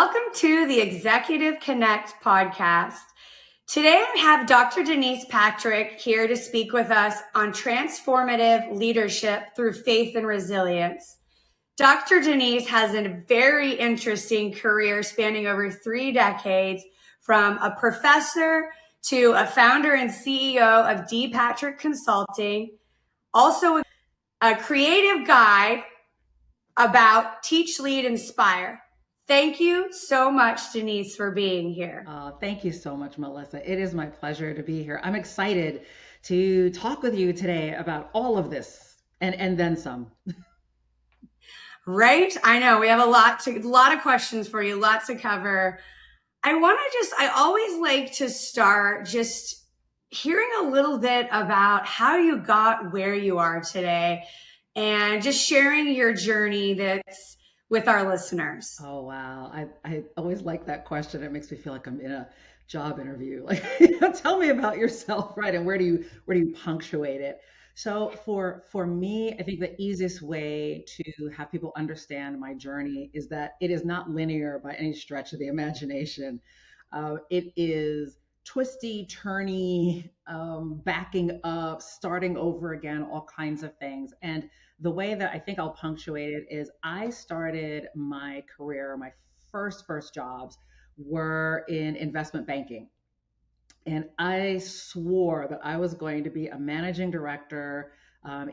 Welcome to the Executive Connect podcast. Today I have Dr. Denise Patrick here to speak with us on transformative leadership through faith and resilience. Dr. Denise has a very interesting career spanning over 3 decades, from a professor to a founder and CEO of D. Patrick Consulting, also a creative guide about Teach, Lead, Inspire. Thank you so much, Denise, for being here. Thank you so much, Melissa. It is my pleasure to be here. I'm excited to talk with you today about all of this and then some. Right? I know we have a lot of questions for you, lots to cover. I always like to start just hearing a little bit about how you got where you are today and just sharing your journey that's with our listeners. Oh, wow. I always like that question. It makes me feel like I'm in a job interview. Like, tell me about yourself, right? And where do you punctuate it? So for me, I think the easiest way to have people understand my journey is that it is not linear by any stretch of the imagination. It is twisty, turny, backing up, starting over again, all kinds of things. And the way that I think I'll punctuate it is I started my career, my first jobs were in investment banking. And I swore that I was going to be a managing director,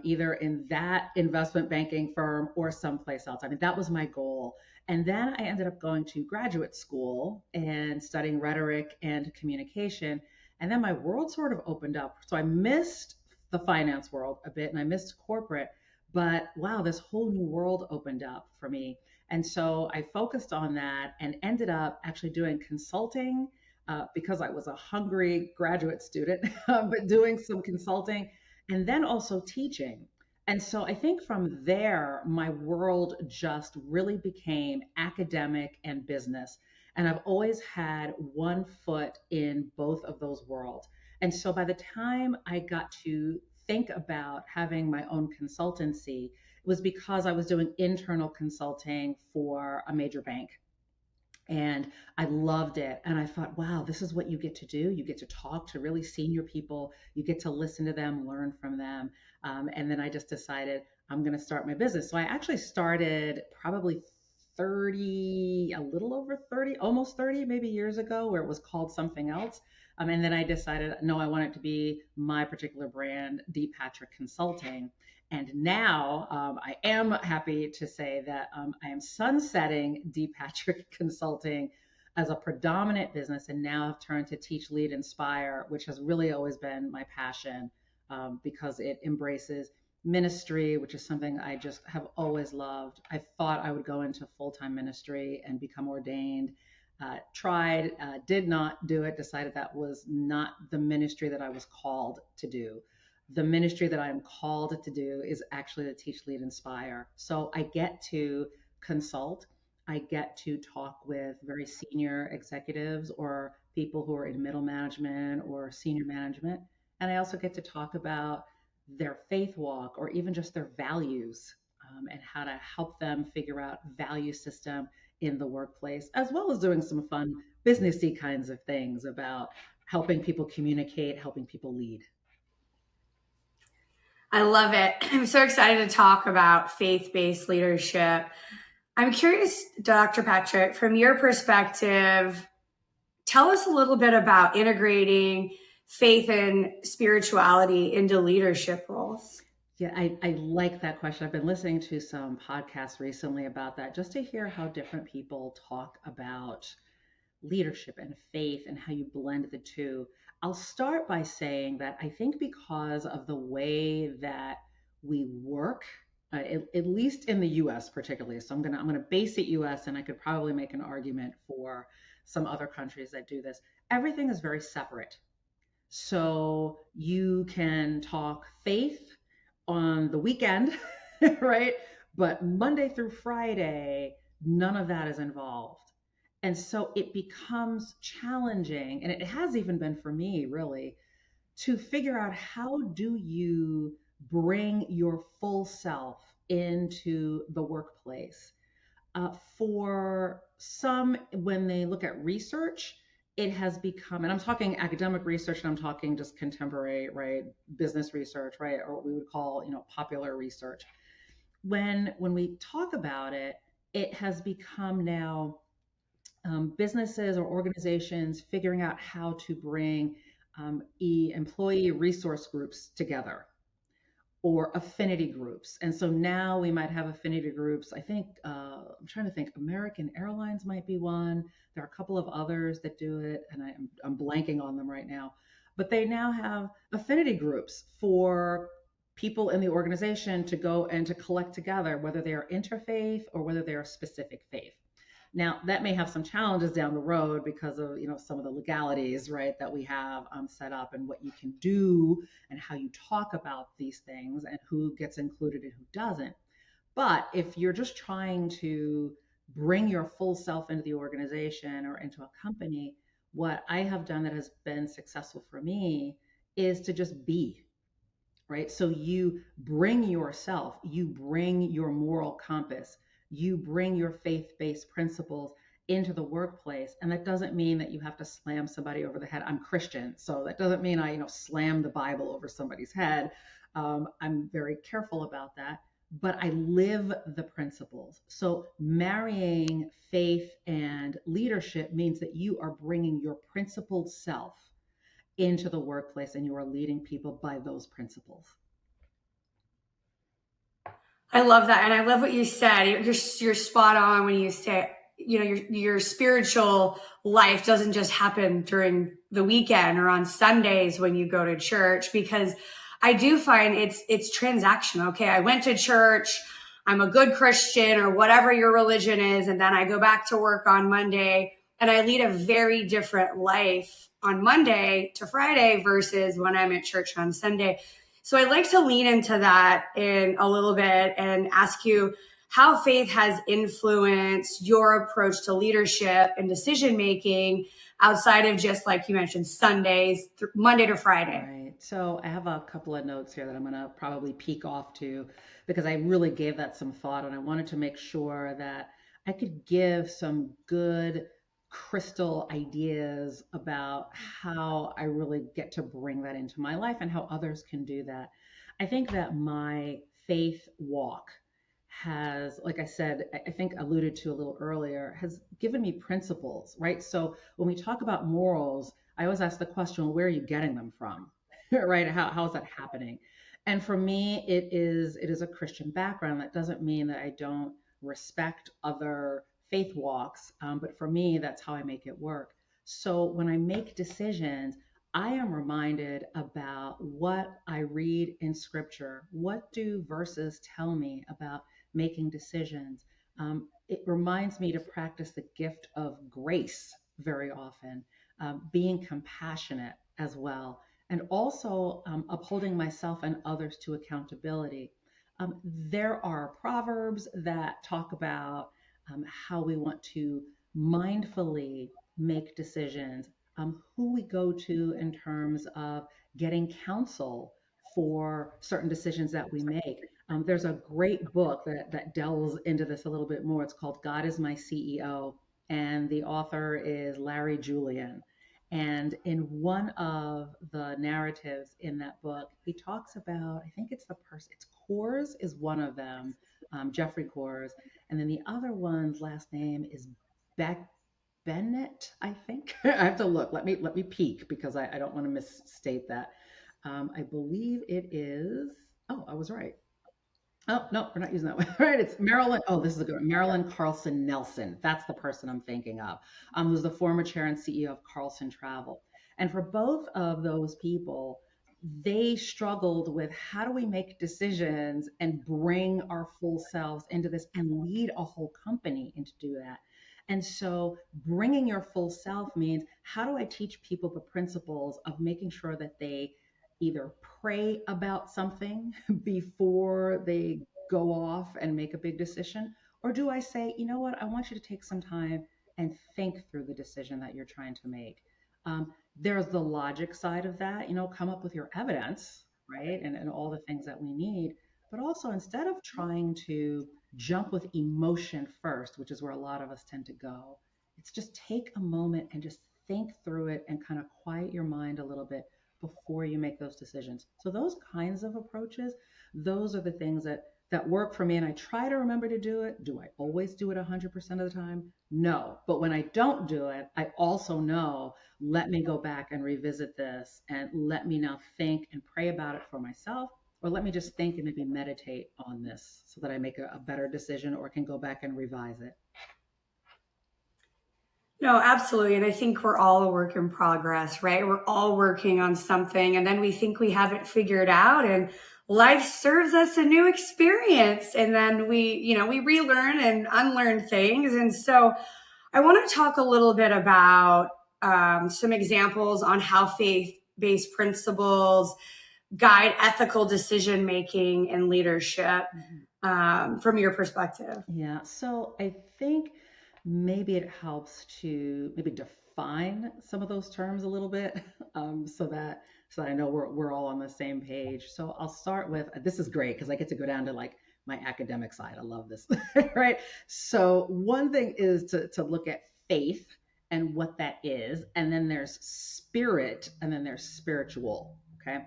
either in that investment banking firm or someplace else. I mean, that was my goal. And then I ended up going to graduate school and studying rhetoric and communication. And then my world sort of opened up. So I missed the finance world a bit and I missed corporate. But wow, this whole new world opened up for me. And so I focused on that and ended up actually doing consulting because I was a hungry graduate student, but doing some consulting and then also teaching. And so I think from there, my world just really became academic and business. And I've always had one foot in both of those worlds. And so by the time I got to think about having my own consultancy, it was because I was doing internal consulting for a major bank. And I loved it. And I thought, wow, this is what you get to do. You get to talk to really senior people. You get to listen to them, learn from them. And then I just decided I'm going to start my business. So I actually started probably 30, a little over 30, almost 30 maybe years ago, where it was called something else. And then I decided, no, I want it to be my particular brand, D. Patrick Consulting. And now I am happy to say that I am sunsetting D. Patrick Consulting as a predominant business. And now I've turned to Teach, Lead, Inspire, which has really always been my passion because it embraces ministry, which is something I just have always loved. I thought I would go into full-time ministry and become ordained. Tried, did not do it, decided that was not the ministry that I was called to do. The ministry that I am called to do is actually to Teach, Lead, Inspire. So I get to consult. I get to talk with very senior executives or people who are in middle management or senior management. And I also get to talk about their faith walk or even just their values and how to help them figure out value system in the workplace, as well as doing some fun businessy kinds of things about helping people communicate, helping people lead. I love it. I'm so excited to talk about faith-based leadership. I'm curious, Dr. Patrick, from your perspective, tell us a little bit about integrating faith and spirituality into leadership roles. Yeah, I like that question. I've been listening to some podcasts recently about that just to hear how different people talk about leadership and faith and how you blend the two. I'll start by saying that I think because of the way that we work, at least in the US particularly, so I'm gonna base it US, and I could probably make an argument for some other countries that do this. Everything is very separate. So you can talk faith on the weekend, right? But Monday through Friday, none of that is involved. And so it becomes challenging, and it has even been for me really, to figure out how do you bring your full self into the workplace. For some, when they look at research, it has become, and I'm talking academic research, and I'm talking just contemporary, right, business research, right, or what we would call, popular research. When we talk about it, it has become now businesses or organizations figuring out how to bring employee resource groups together or affinity groups. And so now we might have affinity groups. I think, I'm trying to think, American Airlines might be one. There are a couple of others that do it, and I'm blanking on them right now. But they now have affinity groups for people in the organization to go and to collect together, whether they are interfaith or whether they are specific faith. Now, that may have some challenges down the road because of, some of the legalities, right, that we have set up, and what you can do and how you talk about these things and who gets included and who doesn't. But if you're just trying to bring your full self into the organization or into a company, what I have done that has been successful for me is to just be, right? So you bring yourself, you bring your moral compass, you bring your faith-based principles into the workplace. And that doesn't mean that you have to slam somebody over the head. I'm Christian, so that doesn't mean I, slam the Bible over somebody's head. I'm very careful about that, but I live the principles. So marrying faith and leadership means that you are bringing your principled self into the workplace, and you are leading people by those principles. I love that, and I love what you said. You're spot on when you say, your spiritual life doesn't just happen during the weekend or on Sundays when you go to church, because I do find it's transactional. Okay, I went to church, I'm a good Christian or whatever your religion is, and then I go back to work on Monday and I lead a very different life on Monday to Friday versus when I'm at church on Sunday. So I'd like to lean into that in a little bit and ask you how faith has influenced your approach to leadership and decision making outside of just, like you mentioned, Sundays, Monday to Friday. Right. So I have a couple of notes here that I'm going to probably peek off to, because I really gave that some thought, and I wanted to make sure that I could give some good crystal ideas about how I really get to bring that into my life and how others can do that. I think that my faith walk has, like I said, I think alluded to a little earlier, has given me principles, right? So when we talk about morals, I always ask the question, well, where are you getting them from? Right? How is that happening? And for me, it is a Christian background. That doesn't mean that I don't respect other faith walks, but for me, that's how I make it work. So when I make decisions, I am reminded about what I read in scripture. What do verses tell me about making decisions? It reminds me to practice the gift of grace very often, being compassionate as well, and also upholding myself and others to accountability. There are proverbs that talk about how we want to mindfully make decisions, who we go to in terms of getting counsel for certain decisions that we make. There's a great book that delves into this a little bit more. It's called God is My CEO, and the author is Larry Julian. And in one of the narratives in that book, he talks about, I think it's the person, it's Coors is one of them, Jeffrey Coors, and then the other one's last name is Beck Bennett, I think. I have to look. Let me peek, because I don't want to misstate that. I believe it is. Oh, I was right. Oh, no, we're not using that one. Right, it's Marilyn. Oh, this is a good one. Marilyn Carlson Nelson. That's the person I'm thinking of, who's the former chair and CEO of Carlson Travel. And for both of those people, they struggled with, how do we make decisions and bring our full selves into this and lead a whole company into do that. And so bringing your full self means, how do I teach people the principles of making sure that they either pray about something before they go off and make a big decision? Or do I say, you know what, I want you to take some time and think through the decision that you're trying to make? There's the logic side of that, come up with your evidence, right? And all the things that we need. but also instead of trying to jump with emotion first, which is where a lot of us tend to go, it's just take a moment and just think through it and kind of quiet your mind a little bit before you make those decisions. So those kinds of approaches, those are the things that work for me, and I try to remember to do it. Do I always do it 100% of the time? No. But when I don't do it, I also know, let me go back and revisit this and let me now think and pray about it for myself, or let me just think and maybe meditate on this so that I make a better decision or can go back and revise it. No, absolutely. And I think we're all a work in progress, right? We're all working on something and then we think we have it figured out and life serves us a new experience. And then we relearn and unlearn things. And so I want to talk a little bit about some examples on how faith-based principles guide ethical decision making and leadership from your perspective. Yeah, so I think maybe it helps to maybe define some of those terms a little bit, so that I know we're all on the same page. So I'll start with, this is great because I get to go down to like my academic side. I love this, right? So one thing is to look at faith and what that is, and then there's spirit, and then there's spiritual, okay?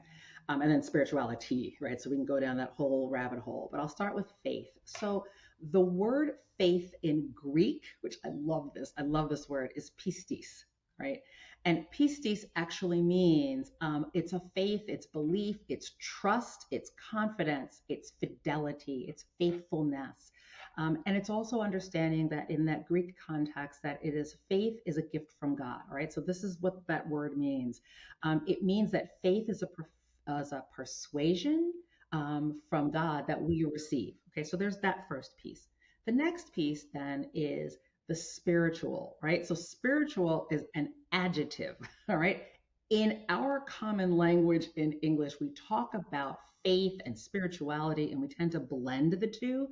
And then spirituality, right? So we can go down that whole rabbit hole, but I'll start with faith. So the word faith in Greek, which I love this word, is pistis, right? And pistis actually means it's a faith, it's belief, it's trust, it's confidence, it's fidelity, it's faithfulness. And it's also understanding that in that Greek context, that it is faith is a gift from God, right? So this is what that word means. It means that faith is a persuasion from God that we receive. Okay, so there's that first piece. The next piece then is the spiritual, right? So spiritual is an adjective, all right? In our common language in English, we talk about faith and spirituality, and we tend to blend the two,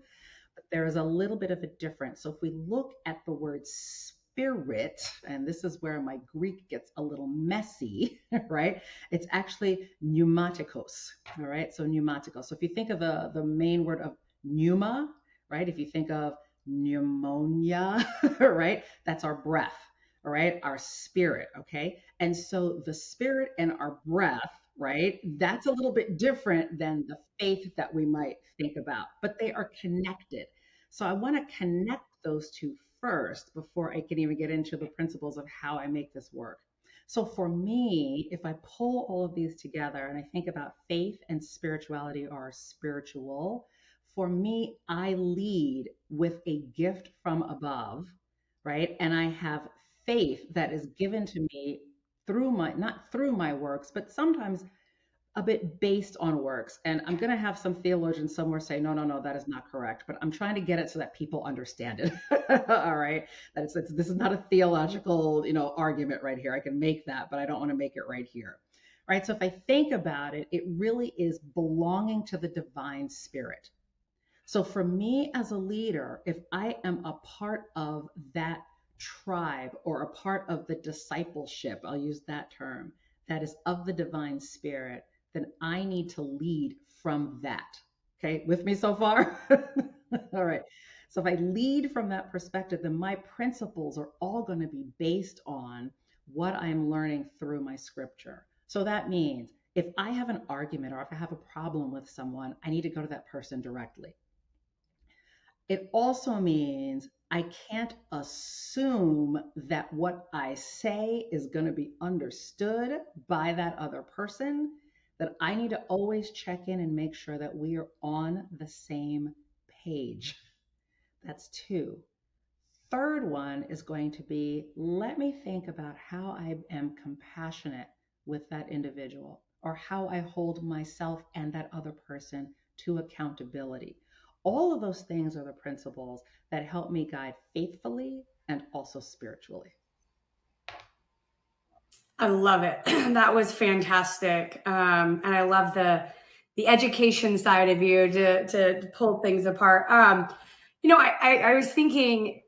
but there is a little bit of a difference. So if we look at the word spirit, and this is where my Greek gets a little messy, right? It's actually pneumatikos, all right? So pneumatikos. So if you think of the main word of pneuma, right? If you think of pneumonia, right? That's our breath, all right? Our spirit, okay? And so the spirit and our breath, right? That's a little bit different than the faith that we might think about, but they are connected. So I want to connect those two first before I can even get into the principles of how I make this work. So for me, if I pull all of these together and I think about faith and spirituality or spiritual, for me, I lead with a gift from above, right? And I have faith that is given to me through not through my works, but sometimes a bit based on works. And I'm going to have some theologians somewhere say, no, no, no, that is not correct. But I'm trying to get it so that people understand it. All right. That this is not a theological, argument right here. I can make that, but I don't want to make it right here. Right. So if I think about it, it really is belonging to the divine spirit. So for me as a leader, if I am a part of that tribe or a part of the discipleship, I'll use that term, that is of the divine spirit, then I need to lead from that. Okay, with me so far? All right. So if I lead from that perspective, then my principles are all going to be based on what I'm learning through my scripture. So that means if I have an argument or if I have a problem with someone, I need to go to that person directly. It also means I can't assume that what I say is going to be understood by that other person, that I need to always check in and make sure that we are on the same page. That's two. Third one is going to be, let me think about how I am compassionate with that individual or how I hold myself and that other person to accountability. All of those things are the principles that help me guide faithfully and also spiritually. I love it. That was fantastic. And I love the education side of you to pull things apart. I was thinking,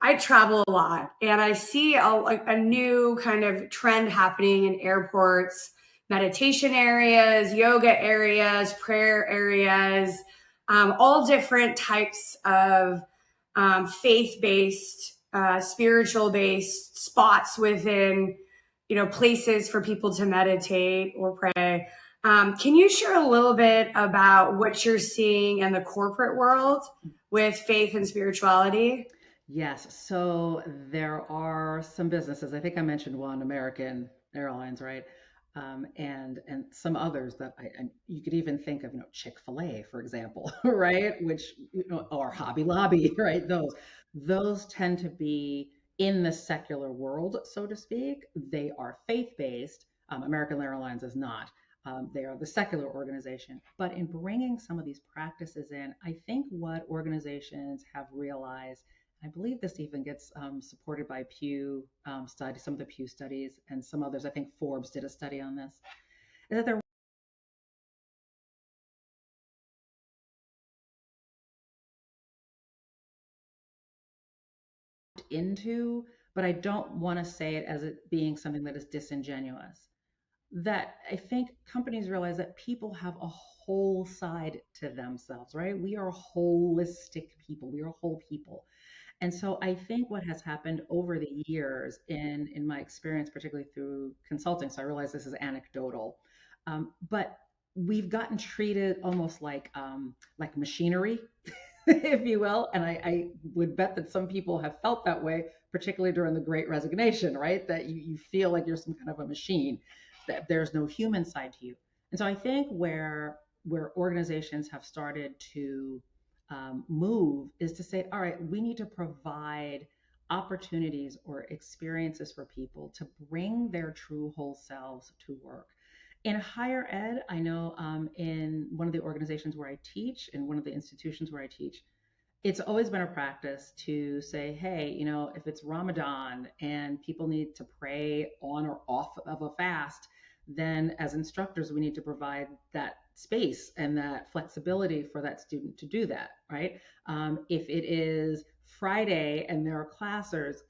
I travel a lot and I see a new kind of trend happening in airports meditation areas, yoga areas, prayer areas, all different types of faith-based, spiritual-based spots within, places for people to meditate or pray. Can you share a little bit about what you're seeing in the corporate world with faith and spirituality? Yes. So there are some businesses. I think I mentioned one, American Airlines, right? And some others that you could even think of, Chick-fil-A, for example, right? Which, or Hobby Lobby, right? Those tend to be in the secular world, so to speak. They are faith-based. American Airlines is not. They are the secular organization. But in bringing some of these practices in, I think what organizations have realized, I believe this even gets supported by Pew studies, some of the Pew studies, and some others. I think Forbes did a study on this. Is that they're into, but I don't want to say it as it being something that is disingenuous. That I think companies realize that people have a whole side to themselves, right? We are holistic people. We are whole people. And so I think what has happened over the years in my experience, particularly through consulting, so I realize this is anecdotal, but we've gotten treated almost like machinery, if you will. And I would bet that some people have felt that way, particularly during the Great Resignation, right? That you feel like you're some kind of a machine, that there's no human side to you. And so I think where organizations have started to move is to say, all right, we need to provide opportunities or experiences for people to bring their true whole selves to work. In higher ed, I know in one of the organizations where I teach, in one of the institutions where I teach, it's always been a practice to say, hey, if it's Ramadan and people need to pray on or off of a fast, then as instructors, we need to provide that space and that flexibility for that student to do that, right? If it is Friday and there are classes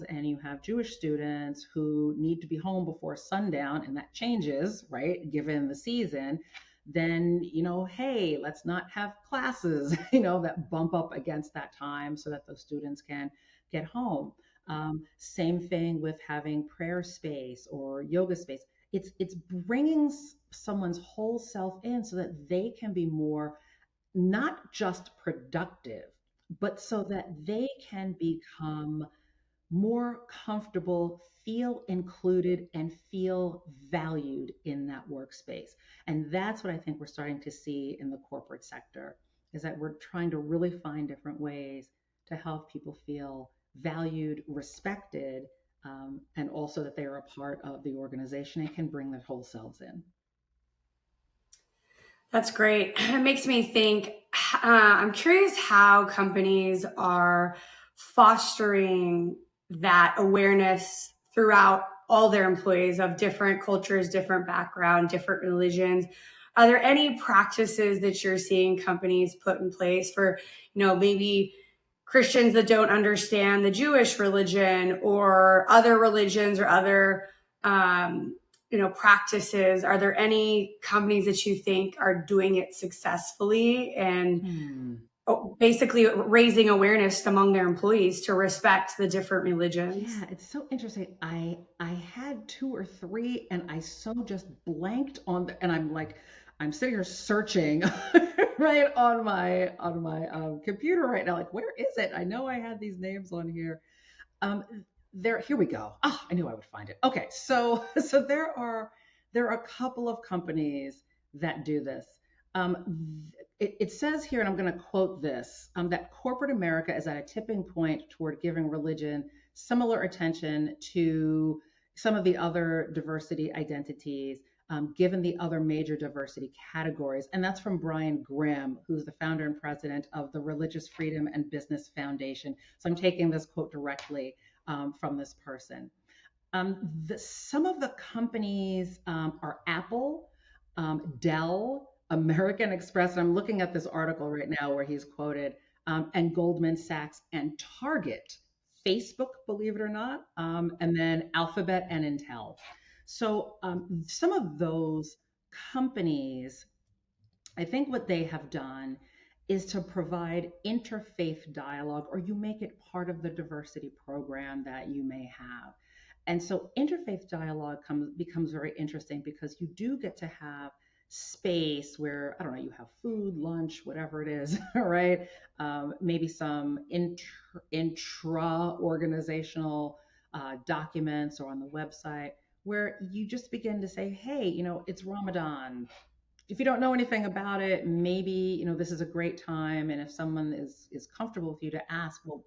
and you have Jewish students who need to be home before sundown, and that changes, right, given the season, then, hey, let's not have classes, that bump up against that time so that those students can get home. Same thing with having prayer space or yoga space. It's bringing someone's whole self in so that they can be more, not just productive, but so that they can become more comfortable, feel included, and feel valued in that workspace. And that's what I think we're starting to see in the corporate sector, is that we're trying to really find different ways to help people feel valued, respected, and also that they are a part of the organization and can bring their whole selves in. That's great. It makes me think. I'm curious how companies are fostering that awareness throughout all their employees of different cultures, different background, different religions. Are there any practices that you're seeing companies put in place for, maybe Christians that don't understand the Jewish religion or other religions or other practices? Are there any companies that you think are doing it successfully and basically raising awareness among their employees to respect the different religions? Yeah, it's so interesting. I had two or three, and I so just blanked on and I'm sitting here searching right on my computer right now. Like, where is it? I know I had these names on here. Um, here we go. Ah, I knew I would find it. Okay, so so there are a couple of companies that do this. It says here, and I'm going to quote this, that corporate America is at a tipping point toward giving religion similar attention to some of the other diversity identities, given the other major diversity categories. And that's from Brian Grimm, who's the founder and president of the Religious Freedom and Business Foundation. So I'm taking this quote directly from this person. Some of the companies are Apple, Dell, American Express. And I'm looking at this article right now where he's quoted, and Goldman Sachs and Target, Facebook, believe it or not, and then Alphabet and Intel. So some of those companies, I think what they have done is to provide interfaith dialogue, or you make it part of the diversity program that you may have. And so interfaith dialogue becomes very interesting because you do get to have space where, I don't know, you have food, lunch, whatever it is, right? Maybe some intra organizational documents or on the website where you just begin to say, hey, it's Ramadan. If you don't know anything about it, maybe, this is a great time. And if someone is comfortable with you to ask, well,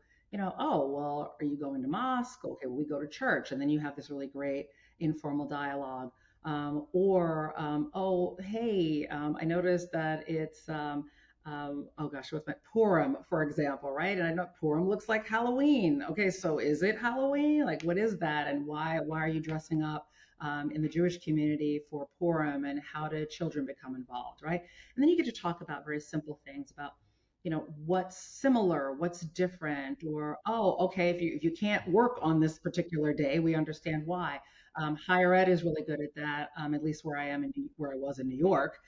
oh, well, are you going to mosque? Okay, well, we go to church. And then you have this really great informal dialogue. Oh, hey, I noticed that it's, oh gosh, what's that? Purim, for example, right? And I know Purim looks like Halloween. Okay, so is it Halloween? Like, what is that? And why are you dressing up in the Jewish community for Purim, and how do children become involved, right? And then you get to talk about very simple things about, what's similar, what's different, or, oh, okay, if you can't work on this particular day, we understand why. Higher ed is really good at that, at least where I was in New York,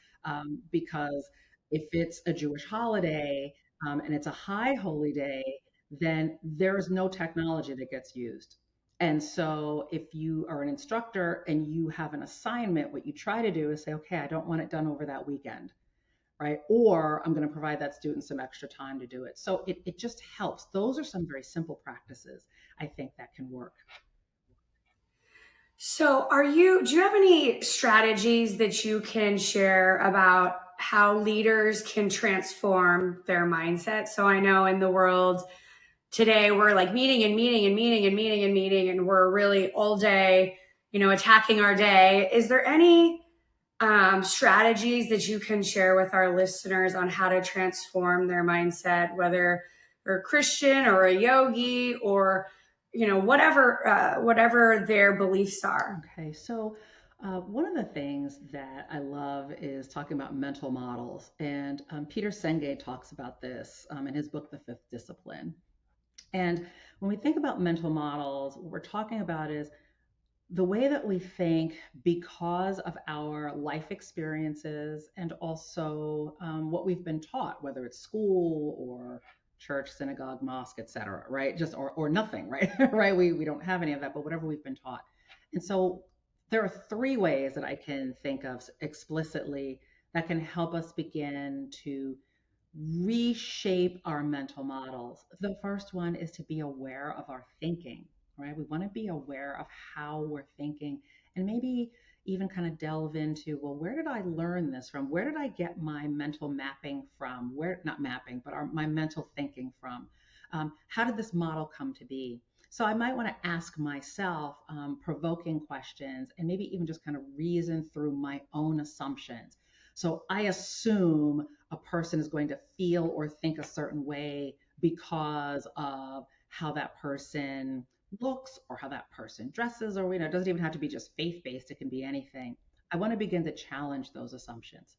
because if it's a Jewish holiday and it's a high holy day, then there's no technology that gets used. And so if you are an instructor and you have an assignment, what you try to do is say, okay, I don't want it done over that weekend, right? Or I'm going to provide that student some extra time to do it. So it just helps. Those are some very simple practices I think that can work. So, do you have any strategies that you can share about how leaders can transform their mindset? So, I know in the world today, we're like meeting and meeting and meeting and meeting and meeting, and we're really all day, attacking our day. Is there any strategies that you can share with our listeners on how to transform their mindset, whether they're a Christian or a yogi or whatever their beliefs are? Okay, so one of the things that I love is talking about mental models. And Peter Senge talks about this in his book, The Fifth Discipline. And when we think about mental models, what we're talking about is the way that we think because of our life experiences and also what we've been taught, whether it's school or church, synagogue, mosque, etc., right? Just or nothing, right? Right? We don't have any of that, but whatever we've been taught. And so there are three ways that I can think of explicitly that can help us begin to reshape our mental models. The first one is to be aware of our thinking, right? We want to be aware of how we're thinking and maybe even kind of delve into, well, where did I learn this from? Where did I get my mental mapping from? Where, not mapping, but my mental thinking from? How did this model come to be? So I might want to ask myself provoking questions and maybe even just kind of reason through my own assumptions. So I assume a person is going to feel or think a certain way because of how that person looks or how that person dresses, or it doesn't even have to be just faith-based, it can be anything. I want to begin to challenge those assumptions.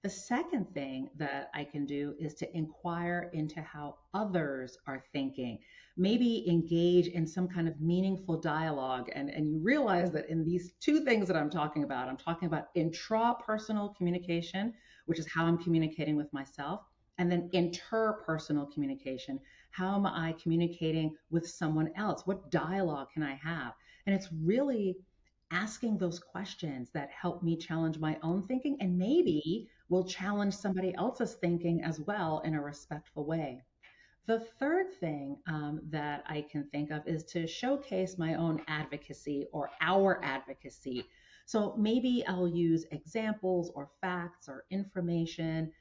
The second thing that I can do is to inquire into how others are thinking, maybe engage in some kind of meaningful dialogue. And you realize that in these two things that I'm talking about intrapersonal communication, which is how I'm communicating with myself, and then interpersonal communication. How am I communicating with someone else? What dialogue can I have? And it's really asking those questions that help me challenge my own thinking and maybe will challenge somebody else's thinking as well in a respectful way. The third thing that I can think of is to showcase my own advocacy or our advocacy. So maybe I'll use examples or facts or information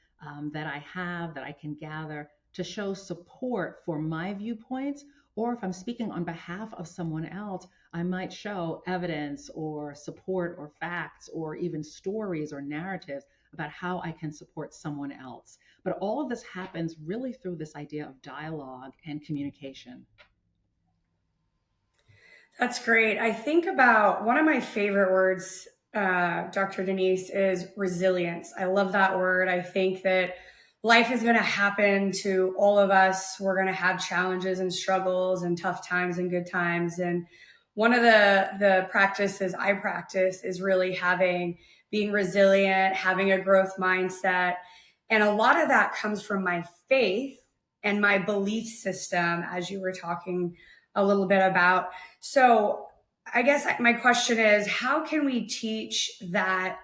that I have that I can gather to show support for my viewpoints. Or if I'm speaking on behalf of someone else, I might show evidence or support or facts or even stories or narratives about how I can support someone else. But all of this happens really through this idea of dialogue and communication. That's great. I think about one of my favorite words, Dr. Denise, is resilience. I love that word. I think that life is going to happen to all of us. We're going to have challenges and struggles and tough times and good times. And one of the practices I practice is really being resilient, having a growth mindset. And a lot of that comes from my faith and my belief system, as you were talking a little bit about. So I guess my question is, how can we teach that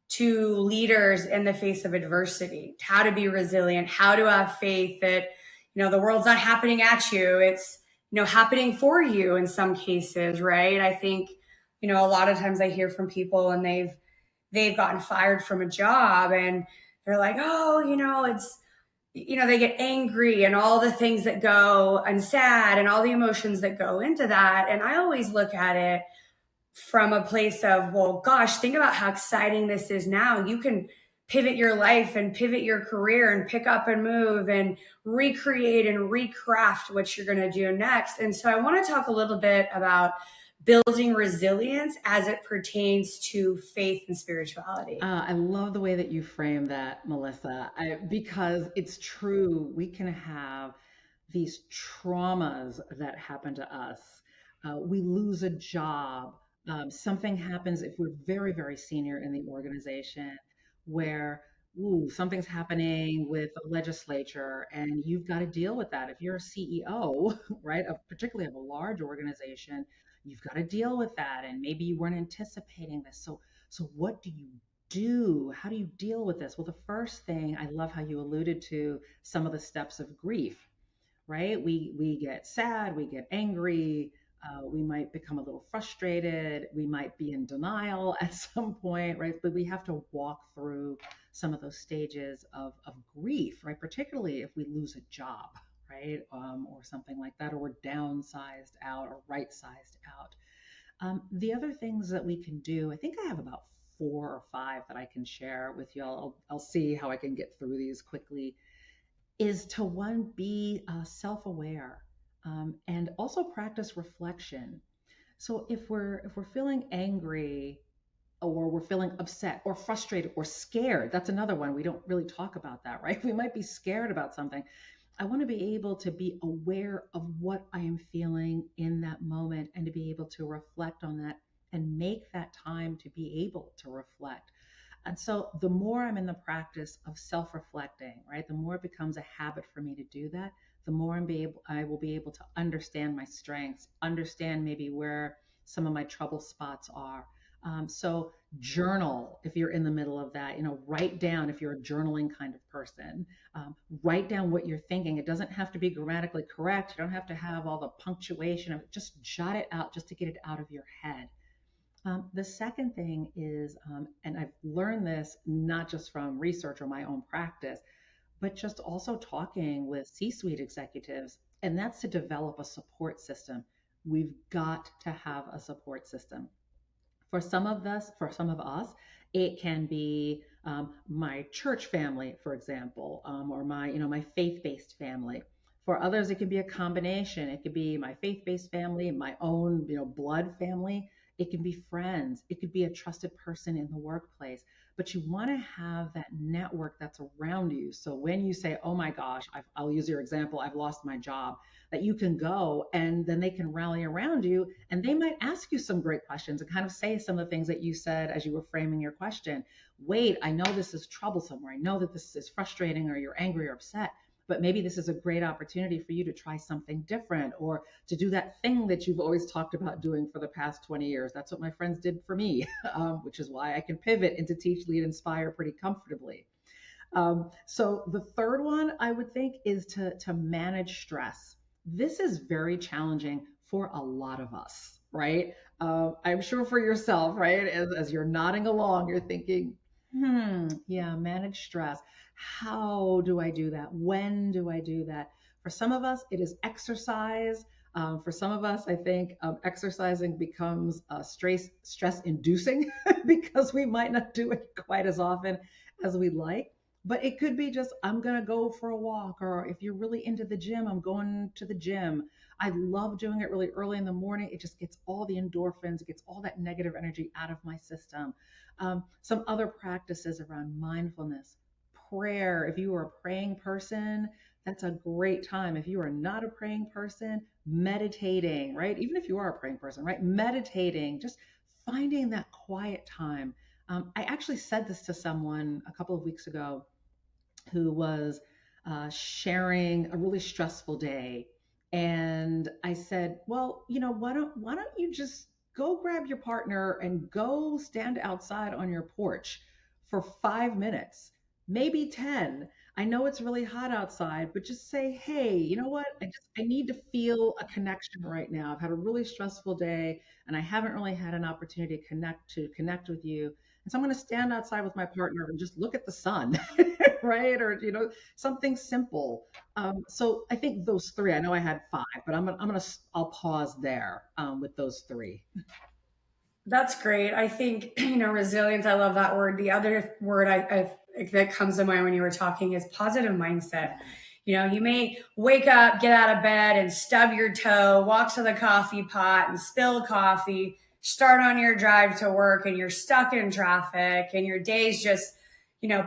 to leaders in the face of adversity? How to be resilient, how to have faith that, the world's not happening at you. It's, happening for you in some cases, right? I think, a lot of times I hear from people and they've gotten fired from a job and they're like, oh, it's, they get angry and all the things that go and sad and all the emotions that go into that. And I always look at it from a place of, well, gosh, think about how exciting this is now. You can pivot your life and pivot your career and pick up and move and recreate and recraft what you're going to do next. And so I want to talk a little bit about building resilience as it pertains to faith and spirituality. I love the way that you frame that, Melissa, because it's true. We can have these traumas that happen to us. We lose a job. Something happens if we're very, very senior in the organization where, ooh, something's happening with the legislature and you've got to deal with that. If you're a CEO, right, particularly of a large organization, you've got to deal with that. And maybe you weren't anticipating this. So what do you do? How do you deal with this? Well, the first thing, I love how you alluded to some of the steps of grief, right? We get sad, we get angry, we might become a little frustrated, we might be in denial at some point, right? But we have to walk through some of those stages of grief, right? Particularly if we lose a job, right? Or something like that, or we're downsized out or right sized out. The other things that we can do, I think I have about 4 or 5 that I can share with you. I'll see how I can get through these quickly. Is to one, be self-aware, and also practice reflection. So if we're feeling angry or we're feeling upset or frustrated or scared, that's another one. We don't really talk about that, right? We might be scared about something. I want to be able to be aware of what I am feeling in that moment and to be able to reflect on that and make that time to be able to reflect. And so the more I'm in the practice of self-reflecting, right, the more it becomes a habit for me to do that, the more I will be able to understand my strengths, understand maybe where some of my trouble spots are. So journal if you're in the middle of that, write down if you're a journaling kind of person. Write down what you're thinking. It doesn't have to be grammatically correct. You don't have to have all the punctuation. Just jot it out just to get it out of your head. The second thing is, and I've learned this not just from research or my own practice, but just also talking with C-suite executives, and that's to develop a support system. We've got to have a support system. For some of us, it can be my church family, for example, or my faith-based family. For others, it could be a combination. It could be my faith-based family, my own, blood family. It can be friends. It could be a trusted person in the workplace. But you want to have that network that's around you. So when you say, "Oh my gosh," I'll use your example, "I've lost my job," that you can go and then they can rally around you and they might ask you some great questions and kind of say some of the things that you said as you were framing your question. Wait, I know this is troublesome, or I know that this is frustrating, or you're angry or upset, but maybe this is a great opportunity for you to try something different or to do that thing that you've always talked about doing for the past 20 years. That's what my friends did for me, which is why I can pivot into teach, lead, inspire pretty comfortably. So the third one I would think is to manage stress. This is very challenging for a lot of us, right? I'm sure for yourself, right? As you're nodding along, you're thinking, yeah, manage stress. How do I do that? When do I do that? For some of us, it is exercise. For some of us, I think exercising becomes stress inducing because we might not do it quite as often as we'd like. But it could be just, I'm going to go for a walk. Or if you're really into the gym, I'm going to the gym. I love doing it really early in the morning. It just gets all the endorphins, it gets all that negative energy out of my system. Some other practices around mindfulness, prayer. If you are a praying person, that's a great time. If you are not a praying person, meditating, right? Even if you are a praying person, right? Meditating, just finding that quiet time. I actually said this to someone a couple of weeks ago who was sharing a really stressful day. And I said, well, why don't you just go grab your partner and go stand outside on your porch for 5 minutes, maybe 10. I know it's really hot outside, but just say, hey, you know what? I need to feel a connection right now. I've had a really stressful day and I haven't really had an opportunity to connect with you. And so I'm going to stand outside with my partner and just look at the sun, right? Or something simple. So I think those three. I know I had five, but I'll pause there with those three. That's great. I think, resilience, I love that word. The other word that comes to mind when you were talking is positive mindset. Yeah. You may wake up, get out of bed and stub your toe, walk to the coffee pot and spill coffee, start on your drive to work and you're stuck in traffic and your day's just,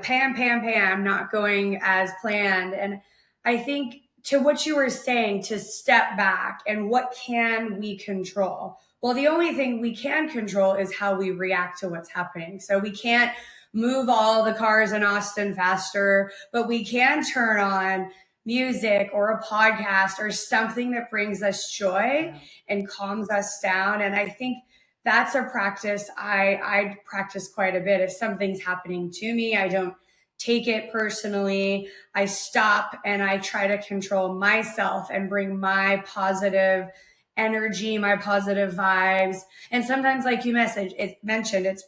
pam, pam, pam, not going as planned. And I think to what you were saying, to step back and what can we control? Well, the only thing we can control is how we react to what's happening. So we can't move all the cars in Austin faster, but we can turn on music or a podcast or something that brings us joy Yeah. and calms us down. And I think that's a practice I practice quite a bit. If something's happening to me, I don't take it personally. I stop and I try to control myself and bring my positive energy, my positive vibes. And sometimes, like you mentioned,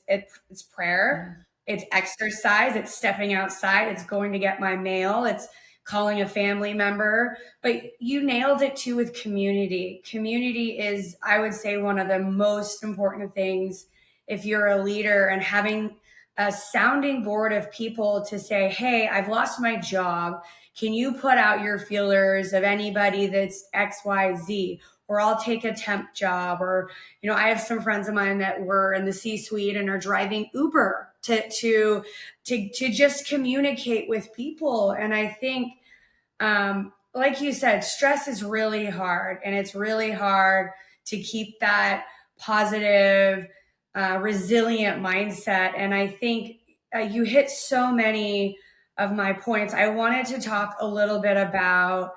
it's prayer, Yeah. it's exercise, it's stepping outside, it's going to get my mail, it's calling a family member. But you nailed it too with community. Community is, I would say, one of the most important things if you're a leader, and having a sounding board of people to say, hey, I've lost my job. Can you put out your feelers of anybody that's XYZ? Or I'll take a temp job. Or, I have some friends of mine that were in the C-suite and are driving Uber to just communicate with people. And I think, like you said, stress is really hard, and it's really hard to keep that positive, resilient mindset. And I think you hit so many of my points. I wanted to talk a little bit about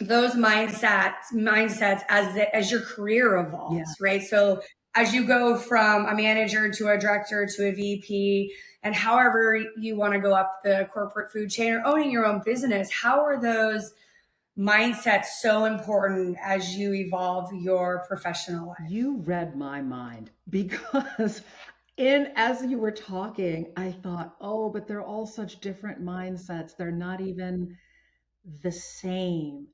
those mindsets as your career Yeah. evolves, right? So as you go from a manager to a director to a VP, and however you want to go up the corporate food chain or owning your own business, how are those mindsets so important as you evolve your professional life? You read my mind because in as you were talking, I thought, oh, but they're all such different mindsets. They're not even the same.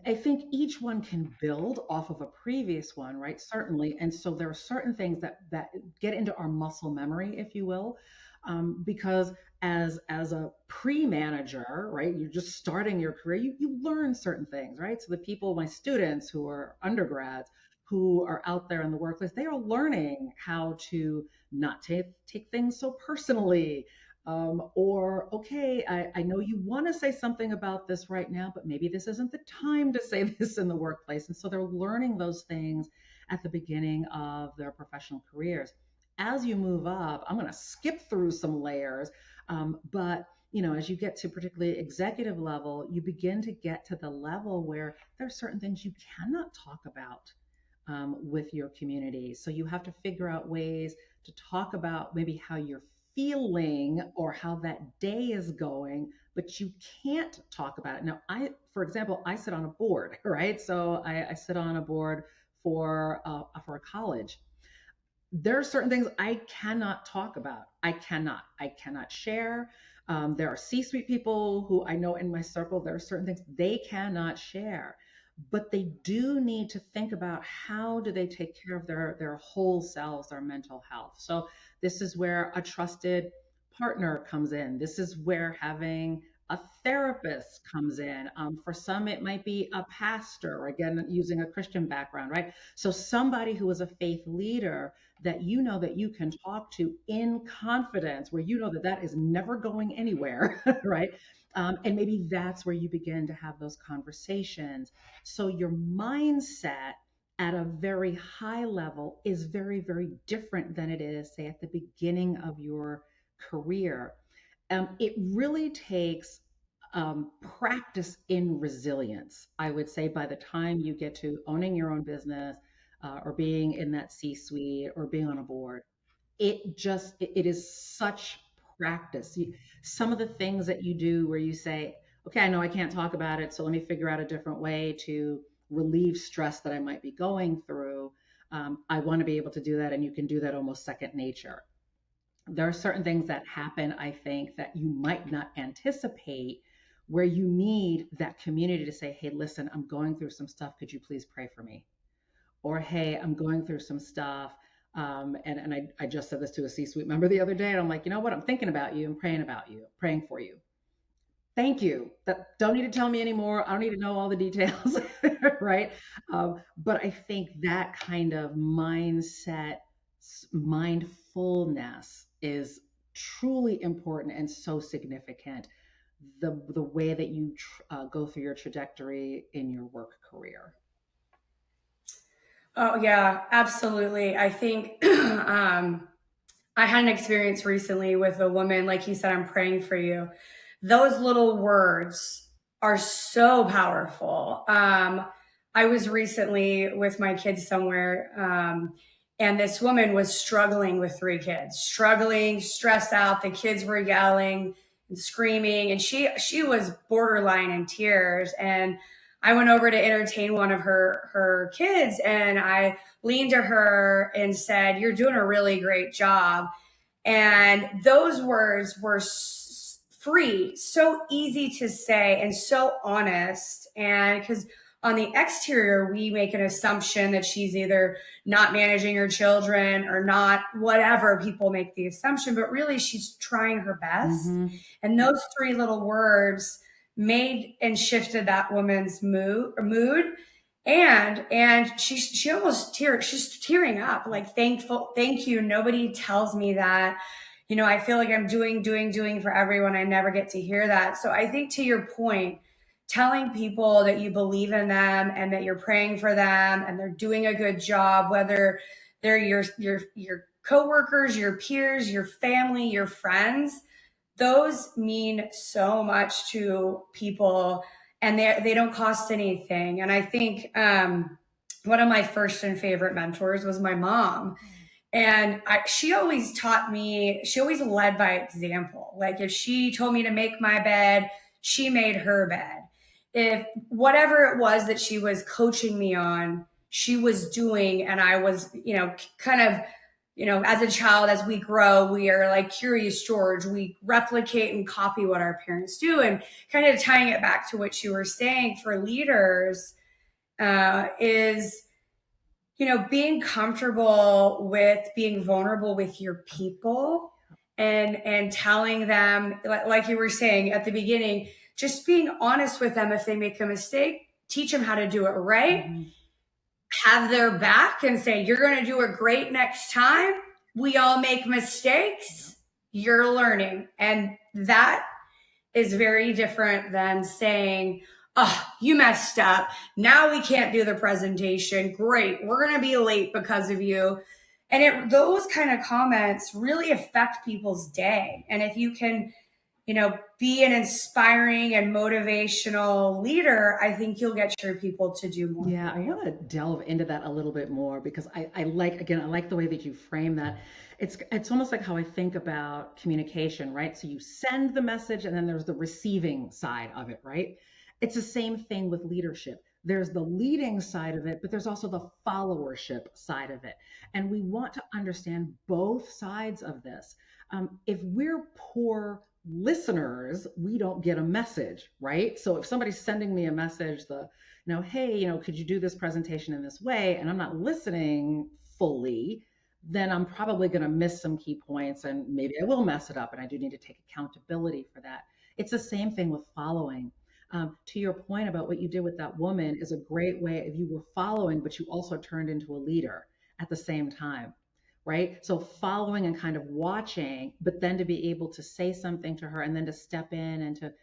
I think each one can build off of a previous one, right? Certainly. And so there are certain things that get into our muscle memory, if you will, because as a pre-manager, right? You're just starting your career, you learn certain things, right? So the people, my students who are undergrads, who are out there in the workplace, they are learning how to not take things so personally, or okay, I know you want to say something about this right now, but maybe this isn't the time to say this in the workplace. And so they're learning those things at the beginning of their professional careers. As you move up, I'm going to skip through some layers, but as you get to particularly executive level, you begin to get to the level where there are certain things you cannot talk about with your community. So you have to figure out ways to talk about maybe how you're feeling or how that day is going, but you can't talk about it. Now, for example, I sit on a board, right? So I sit on a board for a college. There are certain things I cannot talk about. I cannot share. There are C-suite people who I know in my circle, there are certain things they cannot share, but they do need to think about how do they take care of their whole selves, their mental health. So this is where a trusted partner comes in. This is where having a therapist comes in. For some, it might be a pastor, again, using a Christian background, right? So somebody who is a faith leader that you know that you can talk to in confidence, where you know that that is never going anywhere, right? And maybe that's where you begin to have those conversations. So your mindset at a very high level is very, very different than it is, say, at the beginning of your career. It really takes practice in resilience. I would say by the time you get to owning your own business, or being in that C-suite or being on a board, it is such practice. Some of the things that you do where you say, okay, I know I can't talk about it, so let me figure out a different way to relieve stress that I might be going through. I want to be able to do that, and you can do that almost second nature. There are certain things that happen, I think, that you might not anticipate, where you need that community to say, hey, listen, I'm going through some stuff. Could you please pray for me? Or, hey, I'm going through some stuff. And I just said this to a C-suite member the other day, and I'm like, you know what? I'm thinking about you and praying about you, praying for you. Thank you. That don't need to tell me anymore. I don't need to know all the details, right? But I think that kind of mindset, mindfulness is truly important and so significant. The way that you go through your trajectory in your work career. Oh, yeah, absolutely. I think I had an experience recently with a woman, like you said, I'm praying for you. Those little words are so powerful. I was recently with my kids somewhere, and this woman was struggling with three kids, struggling, stressed out. The kids were yelling and screaming, and she was borderline in tears. And I went over to entertain one of her kids, and I leaned to her and said, "You're doing a really great job." And those words were free, so easy to say, and so honest. And because on the exterior, we make an assumption that she's either not managing her children or not, whatever people make the assumption, but really she's trying her best. Mm-hmm. And those three little words made and shifted that woman's mood. And she almost she's tearing up, like, thank you. Nobody tells me that. I feel like I'm doing for everyone. I never get to hear that. So I think, to your point, telling people that you believe in them and that you're praying for them and they're doing a good job, whether they're your coworkers, your peers, your family, your friends, those mean so much to people, and they don't cost anything. And I think one of my first and favorite mentors was my mom. And she always taught me, she always led by example. Like, if she told me to make my bed, she made her bed. If whatever it was that she was coaching me on, she was doing. And I was, kind of, as a child, as we grow, we are like Curious George. We replicate and copy what our parents do. And kind of tying it back to what you were saying for leaders, is being comfortable with being vulnerable with your people, and telling them, like you were saying at the beginning, just being honest with them. If they make a mistake, teach them how to do it right. Mm-hmm. Have their back and say, you're going to do it great next time. We all make mistakes. You're learning. And that is very different than saying, oh, you messed up. Now we can't do the presentation. Great. We're going to be late because of you. And those kind of comments really affect people's day. And if you can, be an inspiring and motivational leader, I think you'll get your people to do more. Yeah, I want to delve into that a little bit more, because I like, again, I like the way that you frame that. It's almost like how I think about communication, right? So you send the message, and then there's the receiving side of it, right? It's the same thing with leadership. There's the leading side of it, but there's also the followership side of it. And we want to understand both sides of this. If we're poor listeners, we don't get a message, right? So if somebody's sending me a message, hey, could you do this presentation in this way? And I'm not listening fully, then I'm probably going to miss some key points, and maybe I will mess it up, and I do need to take accountability for that. It's the same thing with following. To your point about what you did with that woman is a great way. If you were following, but you also turned into a leader at the same time, right? So following and kind of watching, but then to be able to say something to her and then to step in and to,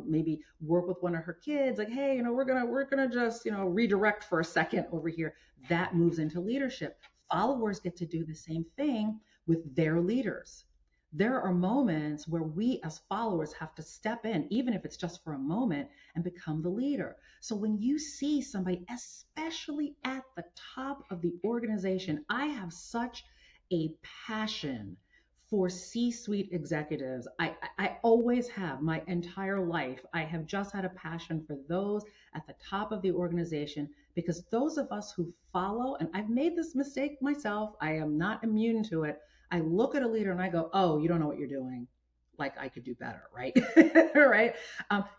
maybe work with one of her kids, like, hey, we're gonna just, redirect for a second over here. That moves into leadership. Followers get to do the same thing with their leaders. There are moments where we as followers have to step in, even if it's just for a moment, and become the leader. So when you see somebody, especially at the top of the organization, I have such a passion for C-suite executives. I always have my entire life. I have just had a passion for those at the top of the organization, because those of us who follow, and I've made this mistake myself, I am not immune to it. I look at a leader and I go, oh, you don't know what you're doing. Like, I could do better, right? Right?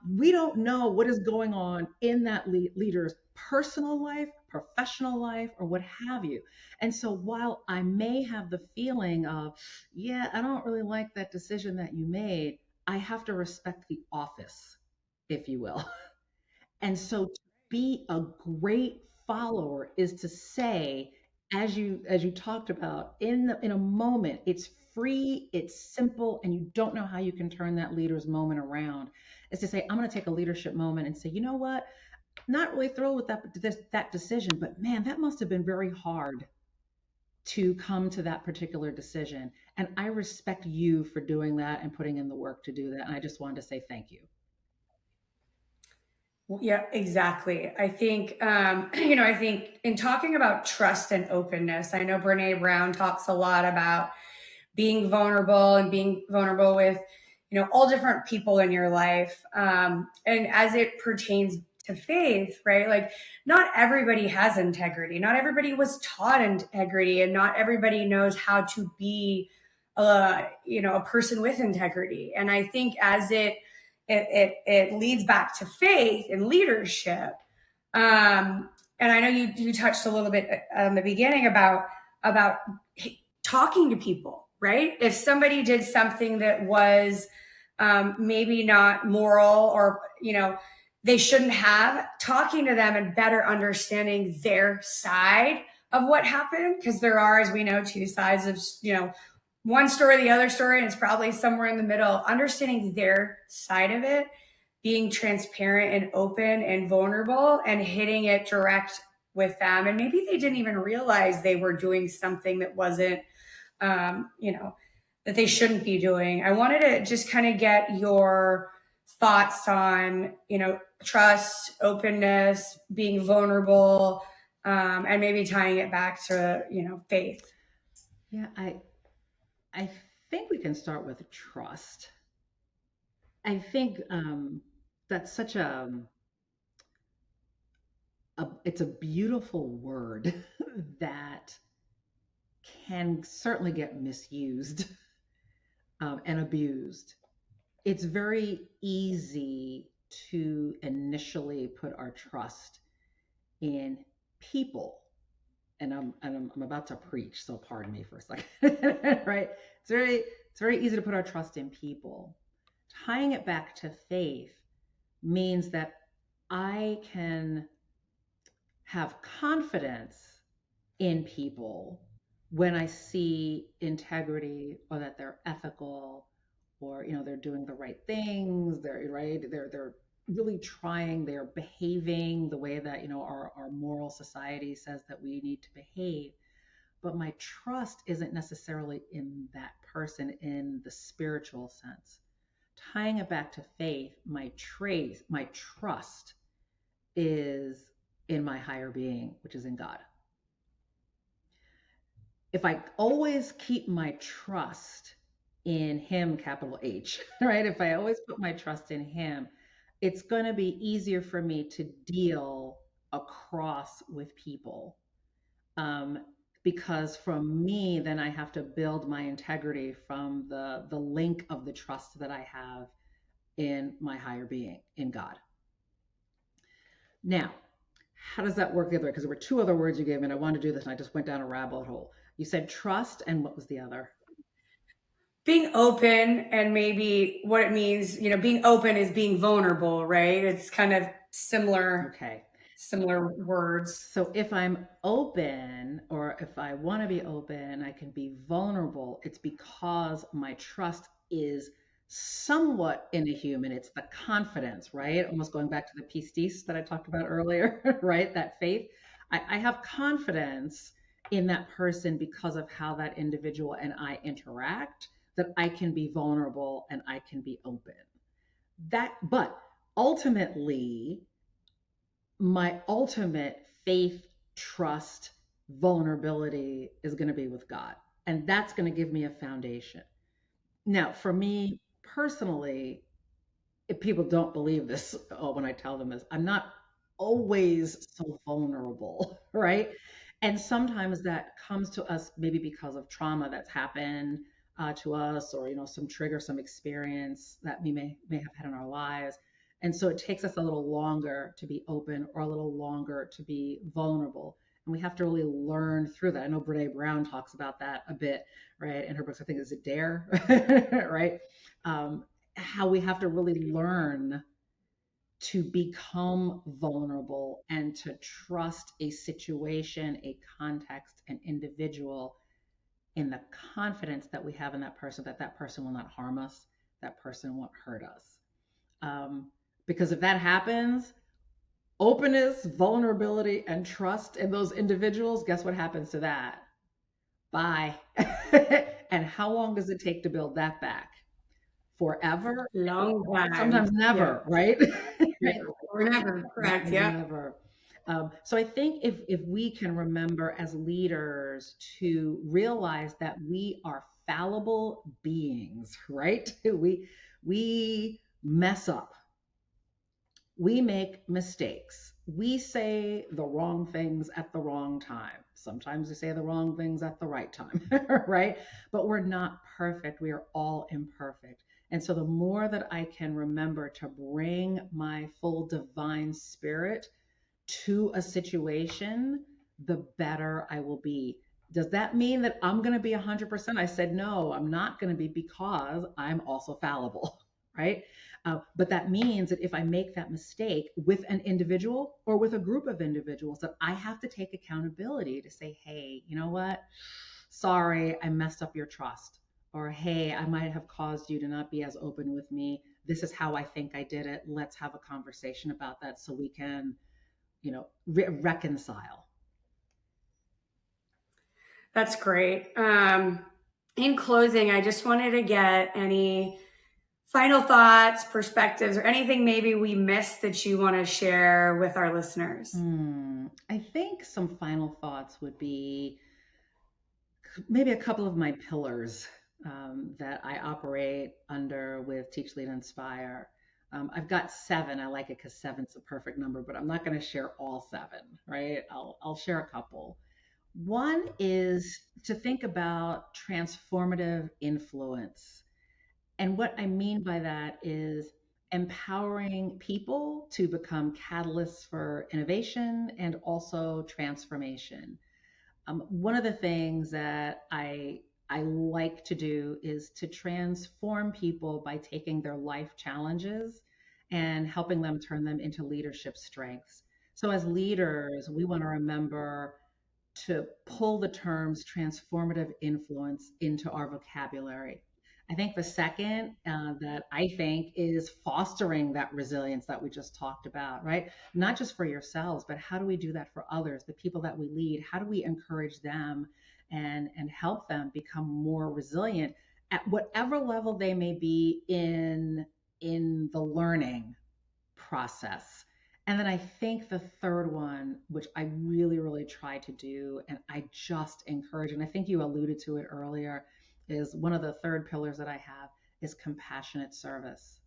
We don't know what is going on in that leader's personal life, professional life, or what have you. And so while I may have the feeling of, yeah, I don't really like that decision that you made, I have to respect the office, if you will. And so to be a great follower is to say, as you talked about, in a moment, it's free, it's simple, and you don't know how you can turn that leader's moment around. Is to say, I'm going to take a leadership moment and say, you know what? Not really thrilled with that decision, but man, that must have been very hard to come to that particular decision. And I respect you for doing that and putting in the work to do that. And I just wanted to say thank you. Yeah, exactly. I think, I think in talking about trust and openness, I know Brene Brown talks a lot about being vulnerable and being vulnerable with, all different people in your life. And as it pertains to faith, right? Like, not everybody has integrity. Not everybody was taught integrity, and not everybody knows how to be, a person with integrity. And I think as it leads back to faith and leadership. And I know you touched a little bit in the beginning about talking to people, right? If somebody did something that was maybe not moral, or they shouldn't have, talking to them and better understanding their side of what happened, because there are, as we know, two sides of one story, the other story, and it's probably somewhere in the middle. Understanding their side of it, being transparent and open and vulnerable, and hitting it direct with them. And maybe they didn't even realize they were doing something that wasn't, that they shouldn't be doing. I wanted to just kind of get your thoughts on, trust, openness, being vulnerable, and maybe tying it back to, faith. Yeah, I think we can start with trust. I think that's such it's a beautiful word that can certainly get misused and abused. It's very easy to initially put our trust in people. And I'm about to preach, so pardon me for a second. Right? It's very easy to put our trust in people. Tying it back to faith means that I can have confidence in people when I see integrity, or that they're ethical, or they're doing the right things, they're right, they're really trying, they're behaving the way that our moral society says that we need to behave. But my trust isn't necessarily in that person in the spiritual sense. Tying it back to faith, my trust is in my higher being, which is in God. If I always keep my trust in Him, capital H, right? If I always put my trust in Him, it's going to be easier for me to deal across with people. Um, because from me, then I have to build my integrity from the link of the trust that I have in my higher being, in God. Now, how does that work together? Because there were two other words you gave me, and I wanted to do this, and I just went down a rabbit hole. You said trust, and what was the other? Being open, and maybe what it means, being open is being vulnerable, right? It's kind of similar, Okay. similar words. So if I'm open or if I want to be open, I can be vulnerable. It's because my trust is somewhat in a human. It's the confidence, right? Almost going back to the pistis that I talked about earlier, right? That faith. I have confidence in that person because of how that individual and I interact, that I can be vulnerable and I can be open. But ultimately, my ultimate faith, trust, vulnerability is going to be with God. And that's going to give me a foundation. Now, for me personally, if people don't believe this when I tell them this, I'm not always so vulnerable, right? And sometimes that comes to us maybe because of trauma that's happened to us, or some trigger, some experience that we may have had in our lives. And so it takes us a little longer to be open or a little longer to be vulnerable. And we have to really learn through that. I know Brene Brown talks about that a bit, right? In her books, I think, is it Dare, right? How we have to really learn to become vulnerable and to trust a situation, a context, an individual in the confidence that we have in that person, that that person will not harm us, that person won't hurt us. Because if that happens, openness, vulnerability, and trust in those individuals, guess what happens to that? Bye. And how long does it take to build that back? Forever? Long time. Sometimes Yeah. never, right? Right? Never. Or never. Correct. Sometimes Yeah. never. So I think if we can remember as leaders to realize that we are fallible beings, right? We mess up. We make mistakes. We say the wrong things at the wrong time. Sometimes we say the wrong things at the right time, right? But we're not perfect. We are all imperfect. And so the more that I can remember to bring my full divine spirit to a situation, the better I will be. Does that mean that I'm going to be 100%? I said, no, I'm not going to be, because I'm also fallible, right? But that means that if I make that mistake with an individual or with a group of individuals, that I have to take accountability to say, hey, you know what? Sorry, I messed up your trust. Or, hey, I might have caused you to not be as open with me. This is how I think I did it. Let's have a conversation about that so we can reconcile. That's great. In closing, I just wanted to get any final thoughts, perspectives, or anything maybe we missed that you want to share with our listeners. I think some final thoughts would be maybe a couple of my pillars that I operate under with Teach, Lead, Inspire. I've got 7. I like it because 7's a perfect number, but I'm not going to share all 7, right? I'll share a couple. One is to think about transformative influence. And what I mean by that is empowering people to become catalysts for innovation and also transformation. One of the things that I like to do is to transform people by taking their life challenges and helping them turn them into leadership strengths. So as leaders, we want to remember to pull the terms transformative influence into our vocabulary. I think the second that I think is fostering that resilience that we just talked about, right? Not just for yourselves, but how do we do that for others, the people that we lead? How do we encourage them and help them become more resilient at whatever level they may be in the learning process? And then I think the third one, which I really, really try to do, and I just encourage, and I think you alluded to it earlier, is one of the third pillars that I have is compassionate service.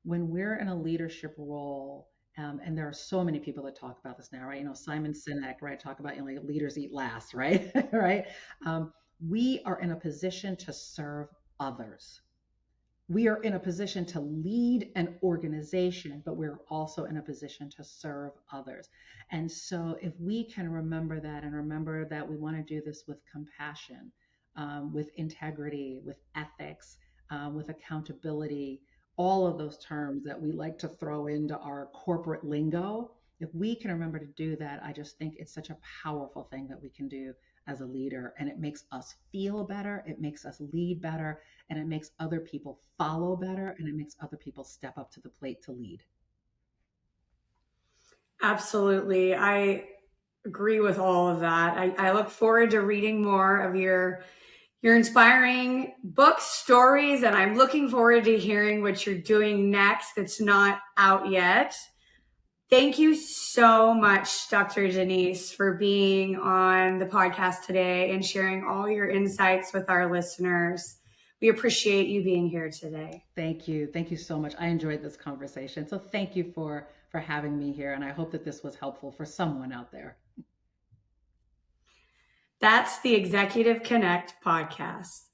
When we're in a leadership role, and there are so many people that talk about this now, right? Simon Sinek, right? Talk about, like, leaders eat last, right? Right? We are in a position to serve others. We are in a position to lead an organization, but we're also in a position to serve others. And so, if we can remember that and remember that we want to do this with compassion, with integrity, with ethics, with accountability, all of those terms that we like to throw into our corporate lingo, if we can remember to do that, I just think it's such a powerful thing that we can do as a leader. And it makes us feel better, it makes us lead better, and it makes other people follow better, and it makes other people step up to the plate to lead. Absolutely. I agree with all of that. I look forward to reading more of your inspiring book stories, and I'm looking forward to hearing what you're doing next that's not out yet. Thank you so much, Dr. Denise, for being on the podcast today and sharing all your insights with our listeners. We appreciate you being here today. Thank you. Thank you so much. I enjoyed this conversation. So thank you for having me here. And I hope that this was helpful for someone out there. That's the Executive Connect podcast.